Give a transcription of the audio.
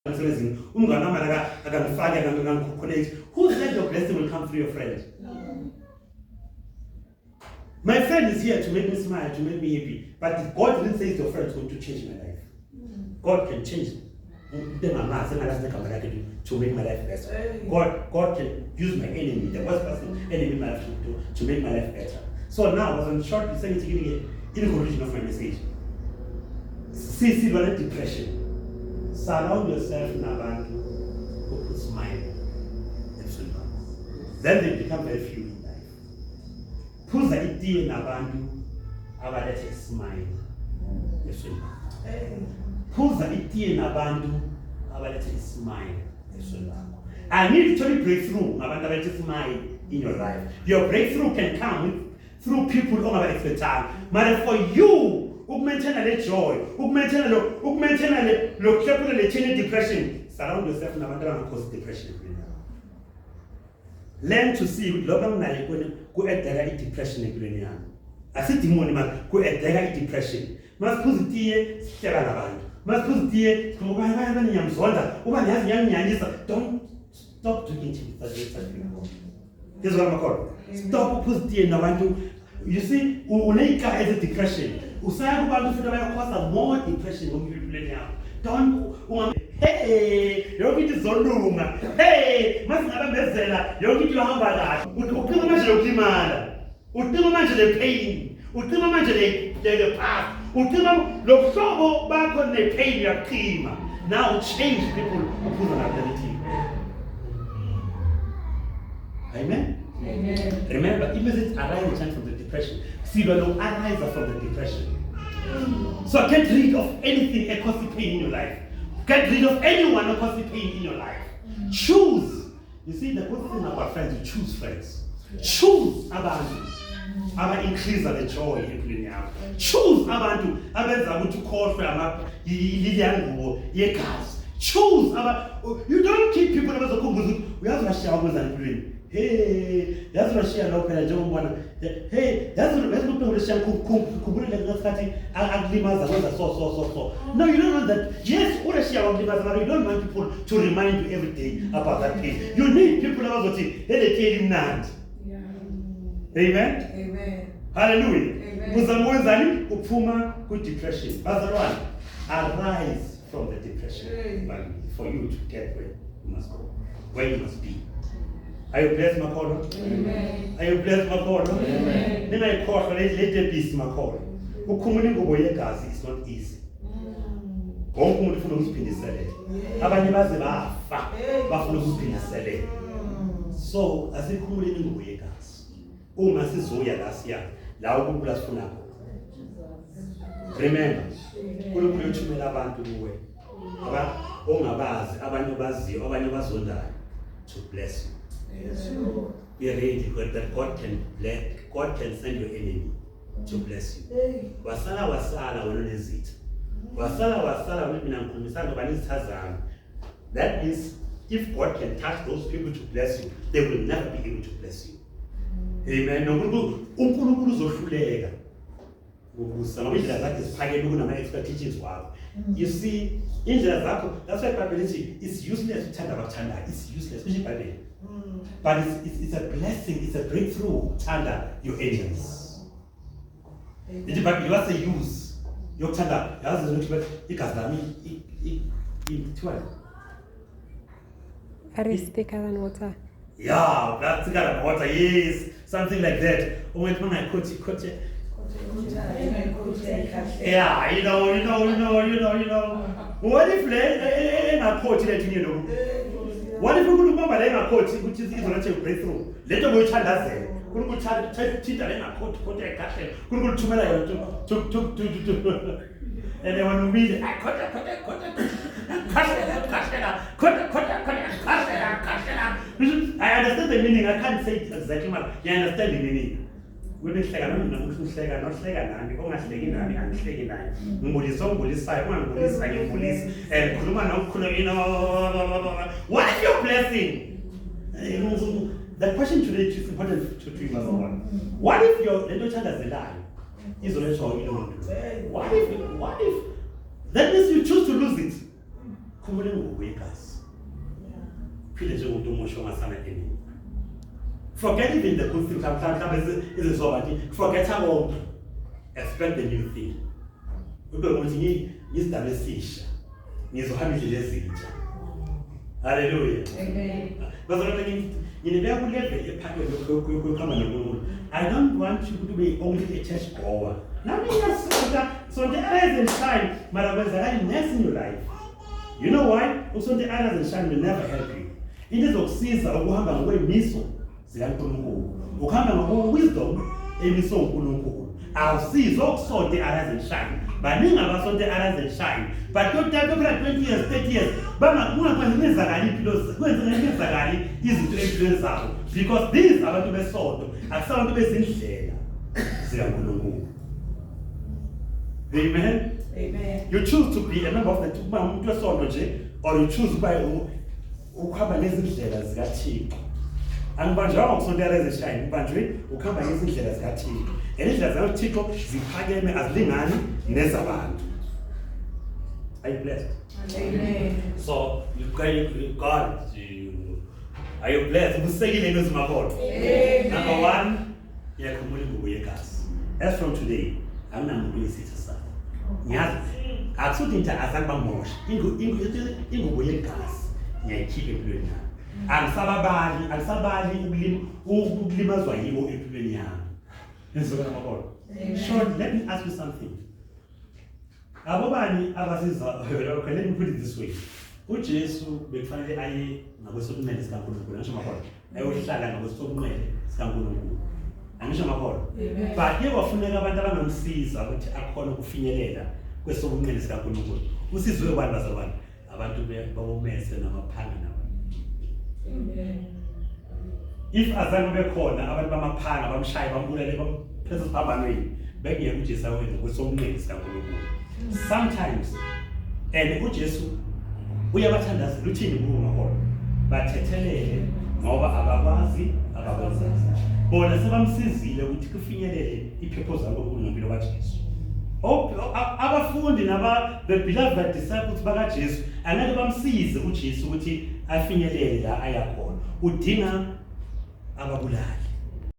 Who said your blessing will come through your friend? My friend is here to make me smile, to make me happy. But God didn't say your friend is going to change my life. God can change to make my life better. God can use my enemy, the worst person, enemy in my life to make my life better. So now, I was on short, saying to give me in conclusion of my message. See, depression. Surround yourself in abantu who put smile. Then they become very few in life. Phuza itiye nabantu abalethe smile. Phuza itiye nabantu abalethe smile. I need to breakthrough ngabantu abalethe smile in your life. Your breakthrough can come through people ongabaexpectanga. But for you, maintain the joy, maintain the depression. Surround yourself in a cause depression. Learn to see depression. I see depression. Must put don't stop doing it. This is what I'm called. Stop putting you see, unaika as a depression. Usaya kubantu futhi bayakhoza more depression ngokuyiphulenya. Don't hey, yonke into izolunga. Hey, masingabembezela yonke into ihamba kahle. Uqhuma manje lokimala. Uqhuma manje le pain. Uqhuma manje le path. Uqhuma lokuhlobo bakho ne pain yaqhima. Now change people who are ability. Amen. Amen. Remember, immediate arise from the depression. See, when you arise from the depression. So get rid of anything that causes pain in your life. Get rid of anyone that causes pain in your life. Choose. You see, the good thing about friends, you choose friends. Choose abantu. Aba increase the joy empilweni yakho. Choose abantu abenza ukuthi ukhohlwe liliyangubo yegazi. Choose you don't keep people abazokhumbuza ukuthi uyazibashiya ukwenza empilweni. Hey, that's what she no phela njengombona. Hey, that's what she kukhumbula ngasikhathi akulimaza kwenza so. No, you don't want that. Yes, what she akulimaza, but you don't want people to remind you every day about that pain. You need people abazothi eletheli mnandi. Amen. Amen. Hallelujah. Kuzamwenzani uphuma ku depression. Bazalwane, arise from the depression. But for you to get where you must go, where you must be. Are you blessed, Makolo? Amen. Are you blessed, Makolo? Amen. Then I call for let the peace, Makolo. Ukhumula ingubo yegazi is not easy. Wonke umuntu ufuna ukuziphindisela. Abanye baze bafa bafuna ukuziphindisela. So asikhumule ingubo yegazi. Uma sizoya la siya la uNkulunkulu asifuna khona. Remember, uNkulunkulu uthumela abantu kuwe. Ongabazi, abanye baziyo, abanye bazondayo to bless you. Yes. Be ready that God can send your enemy to bless you. Wasala wena nezitha. Wasala wena mina ngikhulumisana ngobanizithazana. That means if God can touch those people to bless you, they will never be able to bless you. Amen. uNkulunkulu uzohluleka ukusa ngoba indlela zakhe ziphakeme kunama expectations wakho. You see, indlela zakho, that's why Bible ithi it's useless to thanda abathanda. It's useless kusho iBhayibheli. But it's a blessing, it's a breakthrough under your enemies. Ithi Bible what's the use yokuthanda yazi ukuthi igazi lami ithiwa is thicker than water. Yeah, that's thicker than water. Yes, something like that. When I coach. Yeah, you know. What if I coach let you know? What if you remember a coach which is not a breakthrough? Let them go child as there. Couldn't child cheater in a coach, put a castle, couldn't to and they want to read it. I understand the meaning. I can't say it exactly, but you understand the meaning. We don't say not say what is your blessing? The question today is important to you, what if your little child has a lie? What if that means you choose to lose it? khumule ngokwegazi phile njengomuntu omusha ongasana eningi. Forget even the good things mhlawumbe izizoba nje forget about expect the new thing. Ube ukuthi ngisidaba esisha ngizohamba indlela ezintsha. Hallelujah. Amen. I don't want you to be only a church goer. Now so the arise and shine, but in your life. You know why? So the arise and shine will never help you. It is okusiza ukuhamba ngokwemiso zikaNkulunkulu. Ukuhamba ngokwisdom emiso uNkulunkulu. Awusiza okusonto arise and shine. Baningi abasonto arise and shine. But don't tell people like 20 years, 30 years. Bangakwenza impilo kwenzakali izinto empilweni zabo. Because these abantu besonto akusabantu bezindlela zikaNkulunkulu. Amen. Amen. You choose to be a member of the umuntu wesonto nje, or you choose by ukuhamba nezindlela zikaThixo. Angibanjwa ngokusonto arise and shine, ubanjwe ukuhamba nezindlela zikaThixo. Izindlela zikaThixo ziphakeme azilingani nezabantu. Are you blessed? Amen. So are you blessed? Number one, as from today, I'm not going to sit aside. Absolutely, let me ask you something. Let me put it this way. uJesu bekufanele aye ngakwesokunene sikaNkulunkulu ngisho makhola ayohlala ngakwesokunene sikaNkulunkulu angisho makhola but ke kwafuneka abantu abangamsiza ukuthi akhona ukufinyelela kwesokunene sikaNkulunkulu usizwe abantu bazalwane abantu babomese namaphanga nabantu. If azange bekhona abantu bamaphanga bamshaya bambulele bampheza sibambanweni bengeke uJesu awenze kwesokunene sikaNkulunkulu. Sometimes and uJesu uyabathandaza luthini kubo maholo bathethelele ngoba abakwazi abakwazi bona sebamsizile ukuthi kufinyelele ipurpose yabo ngempilo kaJesu. Abafundi naba the beloved disciples bakaJesu angeke bamsize uJesu ukuthi afinyelele la ayakhona udinga ababulali.